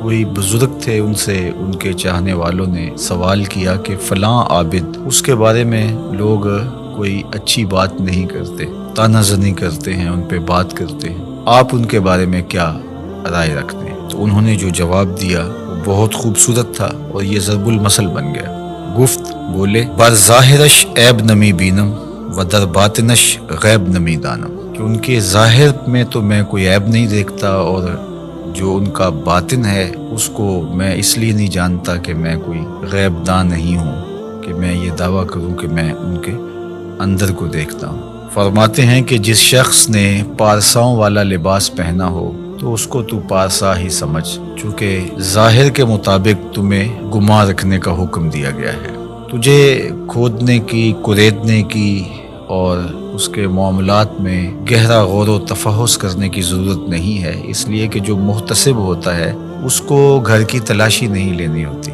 کوئی بزرگ تھے، ان سے ان کے چاہنے والوں نے سوال کیا کہ فلاں عابد، اس کے بارے میں لوگ کوئی اچھی بات نہیں کرتے، طعنہ زنی کرتے ہیں، ان پہ بات کرتے ہیں، آپ ان کے بارے میں کیا رائے رکھتے ہیں؟ تو انہوں نے جو جواب دیا وہ بہت خوبصورت تھا اور یہ ضرب المثل بن گیا۔ گفت بولے، بر ظاہرش عیب نمی بینم و در باطنش غیب نمی دانم، کہ ان کے ظاہر میں تو میں کوئی عیب نہیں دیکھتا، اور جو ان کا باطن ہے اس کو میں اس لیے نہیں جانتا کہ میں کوئی غیب دان نہیں ہوں کہ میں یہ دعویٰ کروں کہ میں ان کے اندر کو دیکھتا ہوں۔ فرماتے ہیں کہ جس شخص نے پارساؤں والا لباس پہنا ہو تو اس کو تو پارسا ہی سمجھ، چونکہ ظاہر کے مطابق تمہیں گمان رکھنے کا حکم دیا گیا ہے۔ تجھے کھودنے کی، کریدنے کی اور اس کے معاملات میں گہرا غور و تفحص کرنے کی ضرورت نہیں ہے، اس لیے کہ جو محتسب ہوتا ہے اس کو گھر کی تلاشی نہیں لینی ہوتی،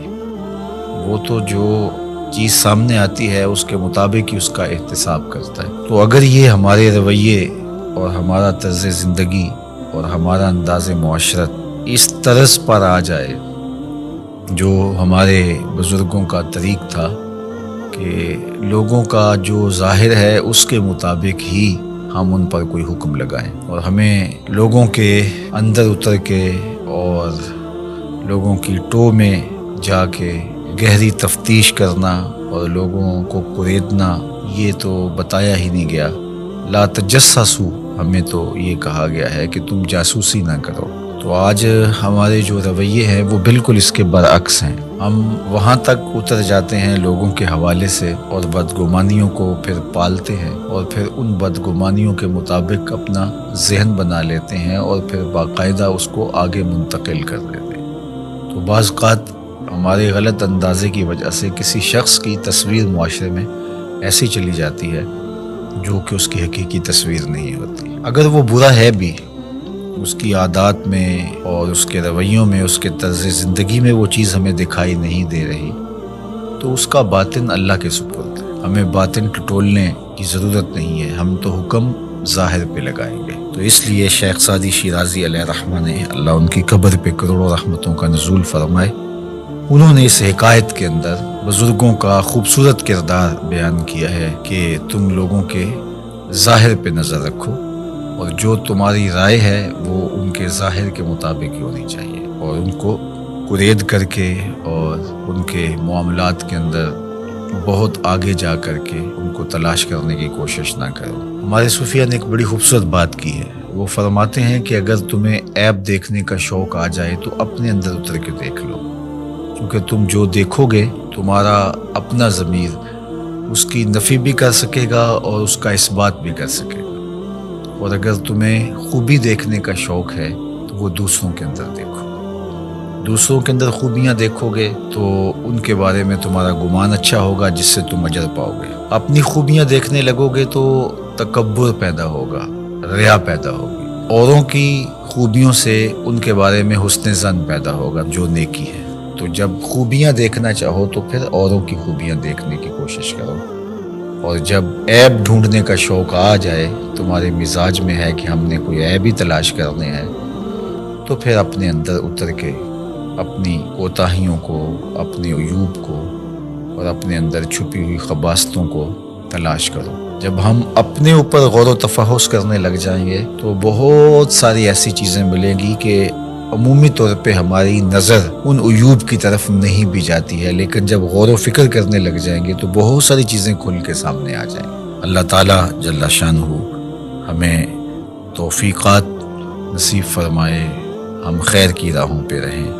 وہ تو جو چیز سامنے آتی ہے اس کے مطابق ہی اس کا احتساب کرتا ہے۔ تو اگر یہ ہمارے رویے اور ہمارا طرز زندگی اور ہمارا انداز معاشرت اس طرز پر آ جائے جو ہمارے بزرگوں کا طریق تھا کہ لوگوں کا جو ظاہر ہے اس کے مطابق ہی ہم ان پر کوئی حکم لگائیں، اور ہمیں لوگوں کے اندر اتر کے اور لوگوں کی ٹو میں جا کے گہری تفتیش کرنا اور لوگوں کو کریدنا، یہ تو بتایا ہی نہیں گیا۔ لا تجسسوا، ہمیں تو یہ کہا گیا ہے کہ تم جاسوسی نہ کرو۔ تو آج ہمارے جو رویے ہیں وہ بالکل اس کے برعکس ہیں، ہم وہاں تک اتر جاتے ہیں لوگوں کے حوالے سے اور بدگمانیوں کو پھر پالتے ہیں، اور پھر ان بدگمانیوں کے مطابق اپنا ذہن بنا لیتے ہیں اور پھر باقاعدہ اس کو آگے منتقل کر دیتے ہیں۔ تو بعض اوقات ہمارے غلط اندازے کی وجہ سے کسی شخص کی تصویر معاشرے میں ایسی چلی جاتی ہے جو کہ اس کی حقیقی تصویر نہیں ہوتی۔ اگر وہ برا ہے بھی، اس کی عادات میں اور اس کے رویوں میں، اس کے طرز زندگی میں وہ چیز ہمیں دکھائی نہیں دے رہی، تو اس کا باطن اللہ کے سپرد ہے، ہمیں باطن ٹٹولنے کی ضرورت نہیں ہے، ہم تو حکم ظاہر پہ لگائیں گے۔ تو اس لیے شیخ سعدی شیرازی علیہ رحمہ نے، اللہ ان کی قبر پہ کروڑوں رحمتوں کا نزول فرمائے، انہوں نے اس حکایت کے اندر بزرگوں کا خوبصورت کردار بیان کیا ہے کہ تم لوگوں کے ظاہر پہ نظر رکھو، اور جو تمہاری رائے ہے وہ ان کے ظاہر کے مطابق ہی ہونی چاہیے، اور ان کو کرید کر کے اور ان کے معاملات کے اندر بہت آگے جا کر کے ان کو تلاش کرنے کی کوشش نہ کرو۔ ہمارے صوفیہ نے ایک بڑی خوبصورت بات کی ہے، وہ فرماتے ہیں کہ اگر تمہیں عیب دیکھنے کا شوق آ جائے تو اپنے اندر اتر کے دیکھ لو، کیونکہ تم جو دیکھو گے تمہارا اپنا ضمیر اس کی نفی بھی کر سکے گا اور اس کا اثبات بھی کر سکے گا، اور اگر تمہیں خوبی دیکھنے کا شوق ہے تو وہ دوسروں کے اندر دیکھو، دوسروں کے اندر خوبیاں دیکھو گے تو ان کے بارے میں تمہارا گمان اچھا ہوگا جس سے تم اجر پاؤ گے۔ اپنی خوبیاں دیکھنے لگو گے تو تکبر پیدا ہوگا، ریا پیدا ہوگی، اوروں کی خوبیوں سے ان کے بارے میں حسن ظن پیدا ہوگا جو نیکی ہے۔ تو جب خوبیاں دیکھنا چاہو تو پھر اوروں کی خوبیاں دیکھنے کی کوشش کرو، اور جب عیب ڈھونڈنے کا شوق آ جائے، تمہارے مزاج میں ہے کہ ہم نے کوئی عیب ہی تلاش کرنے ہیں، تو پھر اپنے اندر اتر کے اپنی کوتاہیوں کو، اپنے عیوب کو اور اپنے اندر چھپی ہوئی خباثتوں کو تلاش کرو۔ جب ہم اپنے اوپر غور و تفحص کرنے لگ جائیں گے تو بہت ساری ایسی چیزیں ملیں گی کہ عمومی طور پہ ہماری نظر ان عیوب کی طرف نہیں بھی جاتی ہے، لیکن جب غور و فکر کرنے لگ جائیں گے تو بہت ساری چیزیں کھل کے سامنے آ جائیں گی۔ اللہ تعالیٰ جل شانہ ہمیں توفیقات نصیب فرمائے، ہم خیر کی راہوں پہ رہیں۔